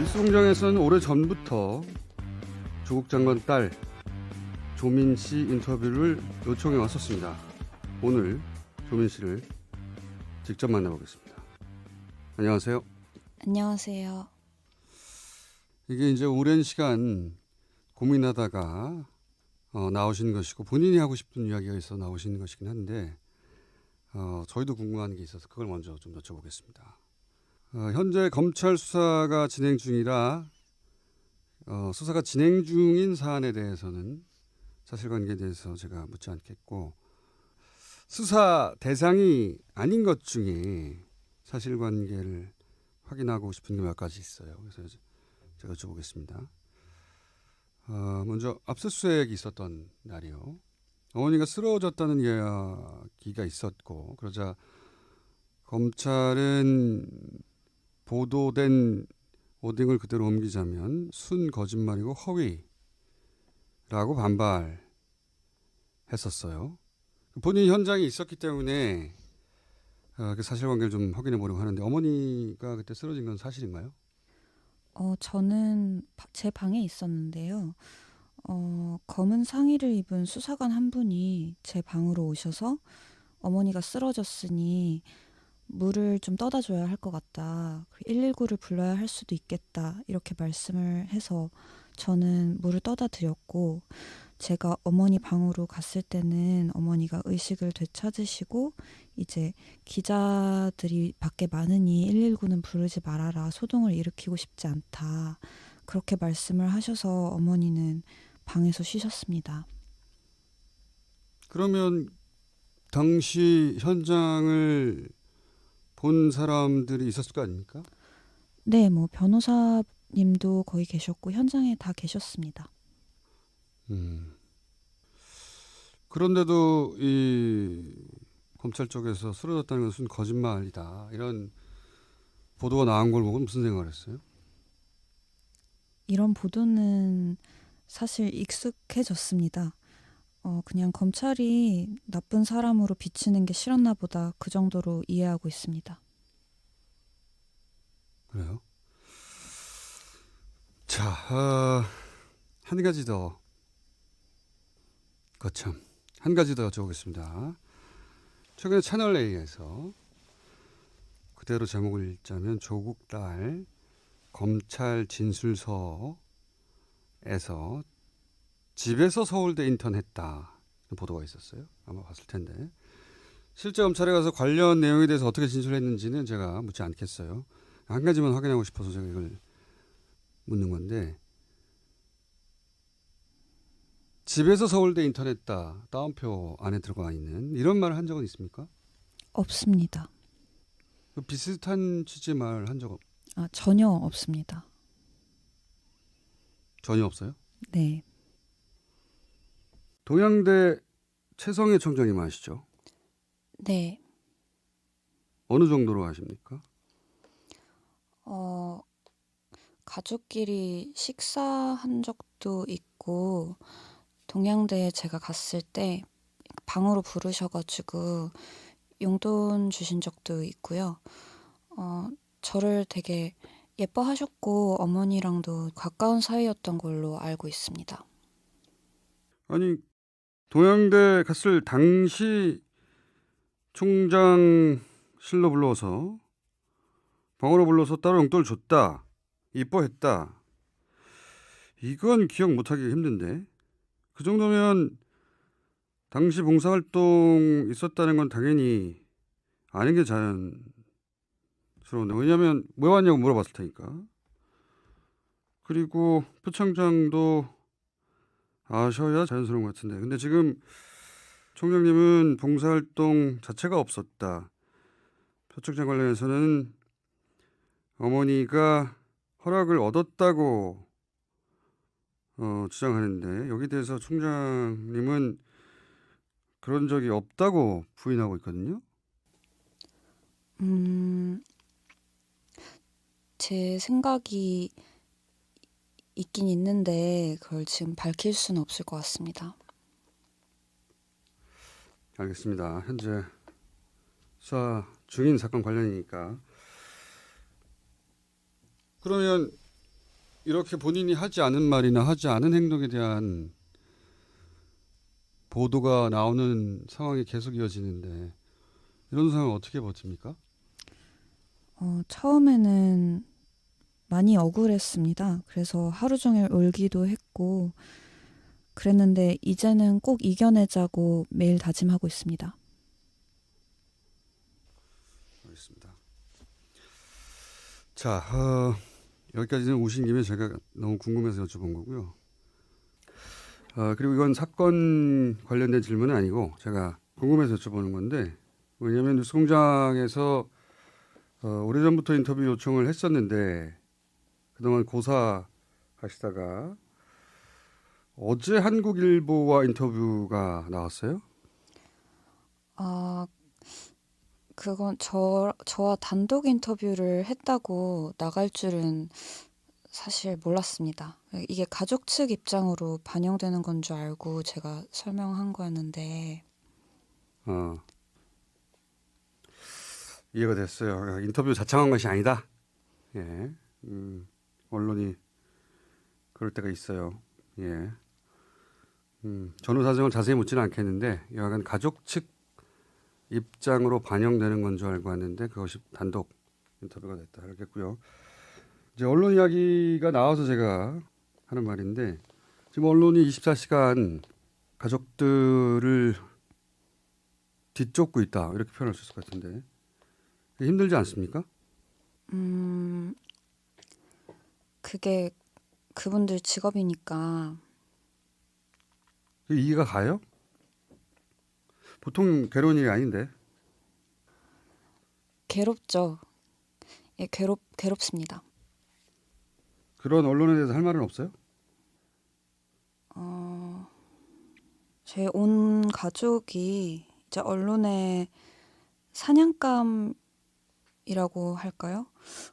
뉴스공장에서는 오래전부터 조국 장관 딸 조민 씨 인터뷰를 요청해 왔었습니다. 오늘 조민 씨를 직접 만나보겠습니다. 안녕하세요. 안녕하세요. 이게 이제 오랜 시간 고민하다가 나오신 것이고 본인이 하고 싶은 이야기가 있어 나오신 것이긴 한데 저희도 궁금한 게 있어서 그걸 먼저 좀 여쭤보겠습니다. 현재 검찰 수사가 진행 중이라 수사가 진행 중인 사안에 대해서는 사실관계에 대해서 제가 묻지 않겠고 수사 대상이 아닌 것 중에 사실관계를 확인하고 싶은 게 몇 가지 있어요. 그래서 제가 여쭤보겠습니다. 먼저 압수수색이 있었던 날이요. 어머니가 쓰러졌다는 이야기가 있었고 그러자 검찰은 보도된 워딩을 그대로 옮기자면 순 거짓말이고 허위라고 반발했었어요. 본인이 현장에 있었기 때문에 그 사실관계를 좀 확인해 보려고 하는데 어머니가 그때 쓰러진 건 사실인가요? 저는 제 방에 있었는데요. 검은 상의를 입은 수사관 한 분이 제 방으로 오셔서 어머니가 쓰러졌으니 물을 좀 떠다 줘야 할 것 같다. 119를 불러야 할 수도 있겠다. 이렇게 말씀을 해서 저는 물을 떠다 드렸고 제가 어머니 방으로 갔을 때는 어머니가 의식을 되찾으시고 이제 기자들이 밖에 많으니 119는 부르지 말아라. 소동을 일으키고 싶지 않다. 그렇게 말씀을 하셔서 어머니는 방에서 쉬셨습니다. 그러면 당시 현장을 본 사람들이 있었을 거 아닙니까? 네, 변호사님도 거기 계셨고 현장에 다 계셨습니다. 그런데도 이 검찰 쪽에서 쓰러졌다는 것은 거짓말이다. 이런 보도가 나온 걸 보고 무슨 생각을 했어요? 이런 보도는 사실 익숙해졌습니다. 그냥 검찰이 나쁜 사람으로 비치는 게 싫었나 보다 그 정도로 이해하고 있습니다. 그래요? 자, 한 가지 더. 거참. 한 가지 더 여쭤보겠습니다. 최근에 채널A에서 그대로 제목을 읽자면 조국 딸 검찰 진술서에서 집에서 서울대 인턴했다 보도가 있었어요. 아마 봤을 텐데. 실제 검찰에 가서 관련 내용에 대해서 어떻게 진술했는지는 제가 묻지 않겠어요. 한 가지만 확인하고 싶어서 제가 이걸 묻는 건데 집에서 서울대 인턴했다. 따옴표 안에 들어가 있는 이런 말을 한 적은 있습니까? 없습니다. 그 비슷한 취지의 말을 한 적 전혀 없습니다. 전혀 없어요? 네. 동양대 최성해 총장님 아시죠? 네. 어느 정도로 아십니까? 가족끼리 식사한 적도 있고 동양대에 제가 갔을 때 방으로 부르셔가지고 용돈 주신 적도 있고요. 저를 되게 예뻐하셨고 어머니랑도 가까운 사이였던 걸로 알고 있습니다. 아니 동양대 갔을 당시 총장실로 불러서 방으로 불러서 따로 용돈을 줬다. 이뻐했다. 이건 기억 못하기 힘든데. 그 정도면 당시 봉사활동 있었다는 건 당연히 아는 게 자연스러운데. 왜냐하면 왜 왔냐고 물어봤을 테니까. 그리고 표창장도 아셔야 자연스러운 것 같은데. 근데 지금 총장님은 봉사활동 자체가 없었다. 표창장 관련해서는 어머니가 허락을 얻었다고 주장하는데 여기에 대해서 총장님은 그런 적이 없다고 부인하고 있거든요. 제 생각이 있긴 있는데 그걸 지금 밝힐 수는 없을 것 같습니다. 알겠습니다. 현재 수사 중인 사건 관련이니까. 그러면 이렇게 본인이 하지 않은 말이나 하지 않은 행동에 대한 보도가 나오는 상황이 계속 이어지는데 이런 상황을 어떻게 버팁니까? 처음에는 많이 억울했습니다. 그래서 하루 종일 울기도 했고 그랬는데 이제는 꼭 이겨내자고 매일 다짐하고 있습니다. 알겠습니다. 자, 여기까지는 오신 김에 제가 너무 궁금해서 여쭤본 거고요. 그리고 이건 사건 관련된 질문은 아니고 제가 궁금해서 여쭤보는 건데 왜냐하면 뉴스공장에서 오래전부터 인터뷰 요청을 했었는데 그동안 고사하시다가 어제 한국일보와 인터뷰가 나왔어요. 아, 그건 저와 단독 인터뷰를 했다고 나갈 줄은 사실 몰랐습니다. 이게 가족 측 입장으로 반영되는 건 줄 알고 제가 설명한 거였는데, 어, 이해가 됐어요. 인터뷰 자청한 것이 아니다. 예, 언론이 그럴 때가 있어요. 예, 전후 사정을 자세히 묻지는 않겠는데 여하간 가족 측 입장으로 반영되는 건 줄 알고 왔는데 그것이 단독 인터뷰가 됐다. 알겠고요. 이제 언론 이야기가 나와서 제가 하는 말인데 지금 언론이 24시간 가족들을 뒤쫓고 있다 이렇게 표현할 수 있을 것 같은데 힘들지 않습니까? 음, 그게 그분들 직업이니까, 이해가 가요? 보통 괴로운 일이 아닌데 괴롭죠. 예, 괴롭습니다. 그런 언론에 대해서 할 말은 없어요? 제 온 가족이 이제 언론의 사냥감이라고 할까요?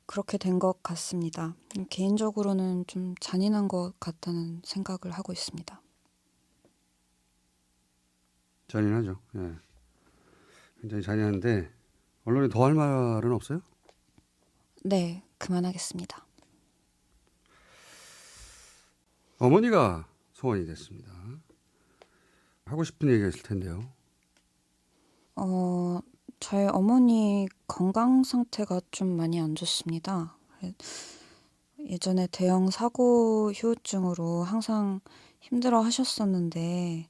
그렇게 된 것 같습니다. 개인적으로는 좀 잔인한 것 같다는 생각을 하고 있습니다. 잔인하죠. 예. 굉장히 잔인한데 언론이 더 할 말은 없어요? 네, 그만하겠습니다. 어머니가 소원이 됐습니다. 하고 싶은 얘기가 있을 텐데요. 어, 저희 어머니 건강 상태가 좀 많이 안 좋습니다. 예전에 대형 사고 후유증으로 항상 힘들어 하셨었는데,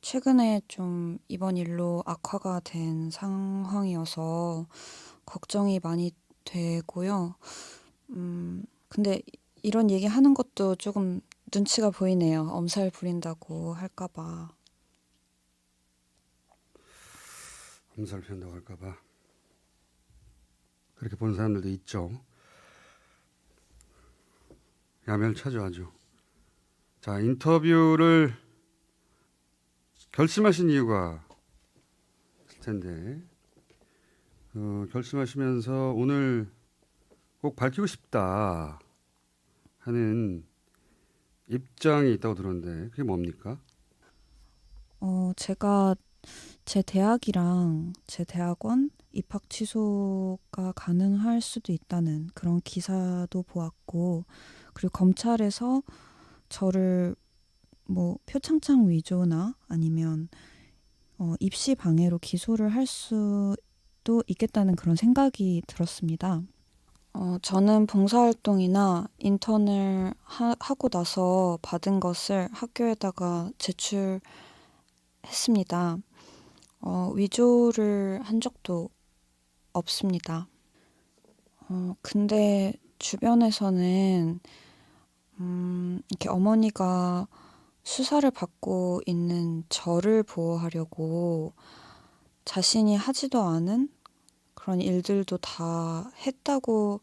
최근에 좀 이번 일로 악화가 된 상황이어서 걱정이 많이 되고요. 근데 이런 얘기 하는 것도 조금 눈치가 보이네요. 엄살 부린다고 할까봐. 엄살 피운다고 할까봐 그렇게 보는 사람들도 있죠. 야멸차죠 아주. 자 인터뷰를 결심하신 이유가 있을 텐데 결심하시면서 오늘 꼭 밝히고 싶다 하는 입장이 있다고 들었는데 그게 뭡니까? 제가 제 대학이랑 제 대학원 입학 취소가 가능할 수도 있다는 그런 기사도 보았고, 그리고 검찰에서 저를 뭐 표창장 위조나 아니면 입시 방해로 기소를 할 수도 있겠다는 그런 생각이 들었습니다. 저는 봉사활동이나 인턴을 하고 나서 받은 것을 학교에다가 제출했습니다. 위조를 한 적도 없습니다. 근데 주변에서는 이렇게 어머니가 수사를 받고 있는 저를 보호하려고 자신이 하지도 않은 그런 일들도 다 했다고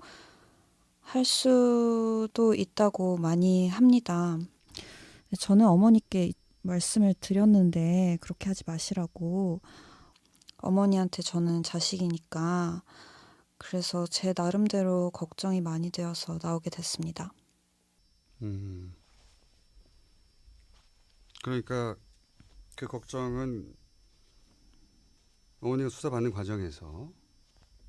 할 수도 있다고 많이 합니다. 저는 어머니께 말씀을 드렸는데 그렇게 하지 마시라고. 어머니한테 저는 자식이니까. 그래서 제 나름대로 걱정이 많이 되어서 나오게 됐습니다. 음, 그러니까 그 걱정은 어머니가 수사받는 과정에서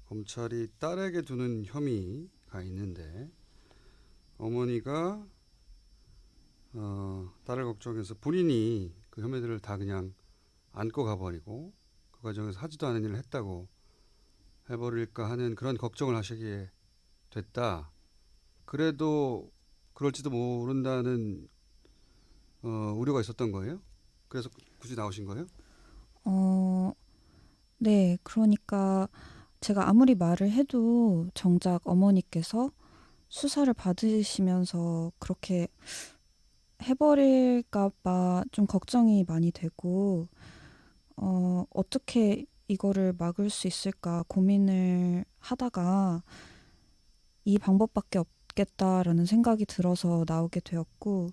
검찰이 딸에게 두는 혐의가 있는데 어머니가 딸을 걱정해서 본인이 그 혐의들을 다 그냥 안고 가버리고 그 과정에서 하지도 않은 일을 했다고 해버릴까 하는 그런 걱정을 하시게 됐다. 그래도 그럴지도 모른다는 우려가 있었던 거예요? 그래서 굳이 나오신 거예요? 어, 네, 그러니까 제가 아무리 말을 해도 정작 어머니께서 수사를 받으시면서 그렇게 해버릴까 봐 좀 걱정이 많이 되고, 어떻게 이거를 막을 수 있을까 고민을 하다가 이 방법밖에 없겠다라는 생각이 들어서 나오게 되었고,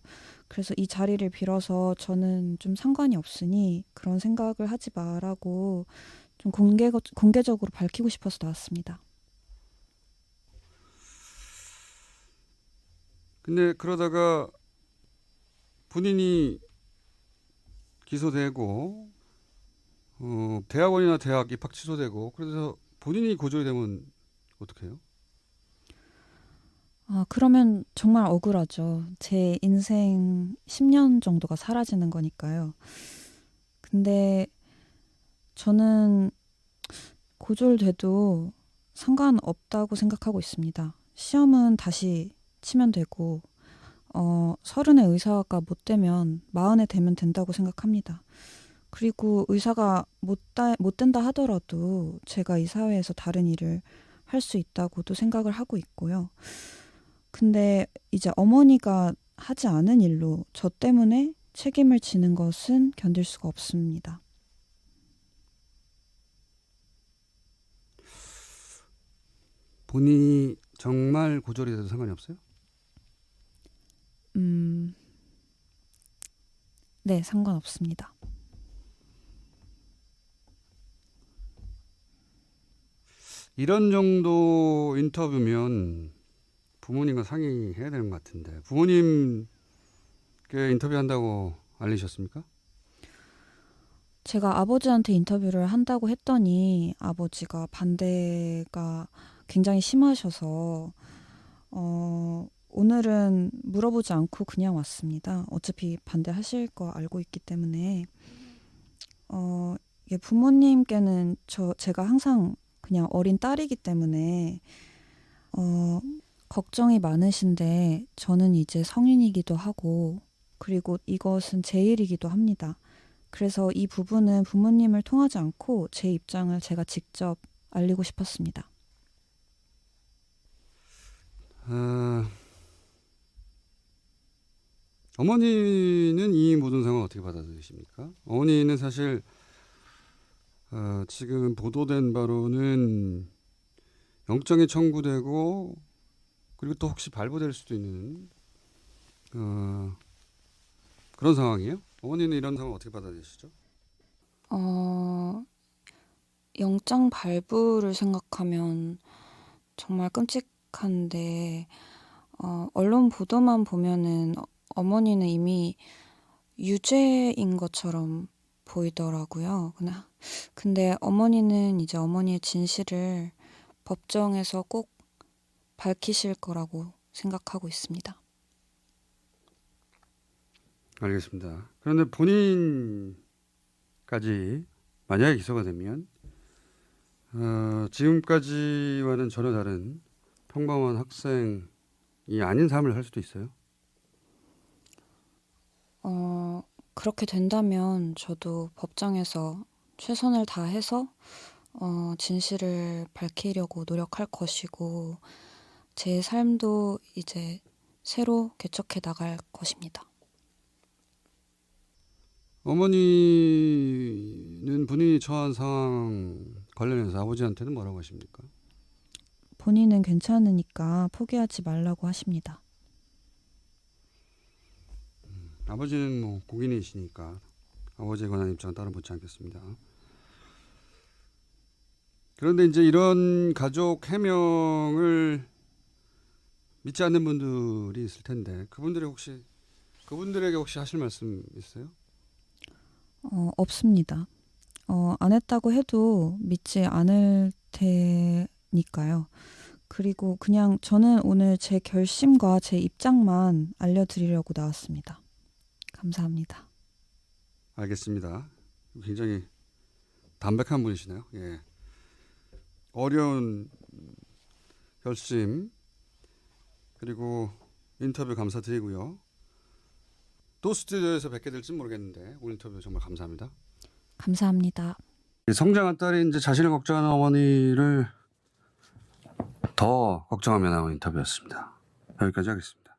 그래서 이 자리를 빌어서 저는 좀 상관이 없으니 그런 생각을 하지 마라고 좀 공개적으로 밝히고 싶어서 나왔습니다. 근데 그러다가 본인이 기소되고 대학원이나 대학 입학 취소되고 그래서 본인이 고졸이 되면 어떡해요? 아, 그러면 정말 억울하죠. 제 인생 10년 정도가 사라지는 거니까요. 근데 저는 고졸돼도 상관없다고 생각하고 있습니다. 시험은 다시 치면 되고, 서른에 의사가 못 되면 마흔에 되면 된다고 생각합니다. 그리고 의사가 못 된다 하더라도 제가 이 사회에서 다른 일을 할 수 있다고도 생각을 하고 있고요. 근데 이제 어머니가 하지 않은 일로 저 때문에 책임을 지는 것은 견딜 수가 없습니다. 본인이 정말 고졸이 돼도 상관이 없어요? 음, 네, 상관없습니다. 이런 정도 인터뷰면 부모님과 상의해야 되는 것 같은데 부모님께 인터뷰한다고 알리셨습니까? 제가 아버지한테 인터뷰를 한다고 했더니 아버지가 반대가 굉장히 심하셔서 오늘은 물어보지 않고 그냥 왔습니다. 어차피 반대하실 거 알고 있기 때문에 이게 부모님께는 제가 항상 그냥 어린 딸이기 때문에 걱정이 많으신데 저는 이제 성인이기도 하고 그리고 이것은 제 일이기도 합니다. 그래서 이 부분은 부모님을 통하지 않고 제 입장을 제가 직접 알리고 싶었습니다. 아, 어머니는 이 모든 상황을 어떻게 받아들이십니까? 어머니는 사실 지금 보도된 바로는 영장이 청구되고 그리고 또 혹시 발부될 수도 있는 어, 그런 상황이에요. 어머니는 이런 상황을 어떻게 받아들이시죠? 어, 영장 발부를 생각하면 정말 끔찍한데 언론 보도만 보면은 어머니는 이미 유죄인 것처럼 보이더라고요. 근데 어머니는 이제 어머니의 진실을 법정에서 꼭 밝히실 거라고 생각하고 있습니다. 알겠습니다. 그런데 본인까지 만약에 기소가 되면 지금까지와는 전혀 다른 평범한 학생이 아닌 삶을 살 수도 있어요. 그렇게 된다면 저도 법정에서 최선을 다해서 진실을 밝히려고 노력할 것이고 제 삶도 이제 새로 개척해 나갈 것입니다. 어머니는 본인이 처한 상황 관련해서 아버지한테는 뭐라고 하십니까? 본인은 괜찮으니까 포기하지 말라고 하십니다. 아버지는 뭐 공인이시니까 아버지에 관한 입장은 따로 묻지 않겠습니다. 그런데 이제 이런 가족 해명을 믿지 않는 분들이 있을 텐데 그분들에게 혹시 하실 말씀 있어요? 없습니다. 안 했다고 해도 믿지 않을 테니까요. 그리고 그냥 저는 오늘 제 결심과 제 입장만 알려드리려고 나왔습니다. 감사합니다. 알겠습니다. 굉장히 담백한 분이시네요. 예. 어려운 결심 그리고 인터뷰 감사드리고요. 또 스튜디오에서 뵙게 될지 모르겠는데 오늘 인터뷰 정말 감사합니다. 감사합니다. 성장한 딸이 이제 자신을 걱정하는 어머니를 더 걱정하며 나온 인터뷰였습니다. 여기까지 하겠습니다.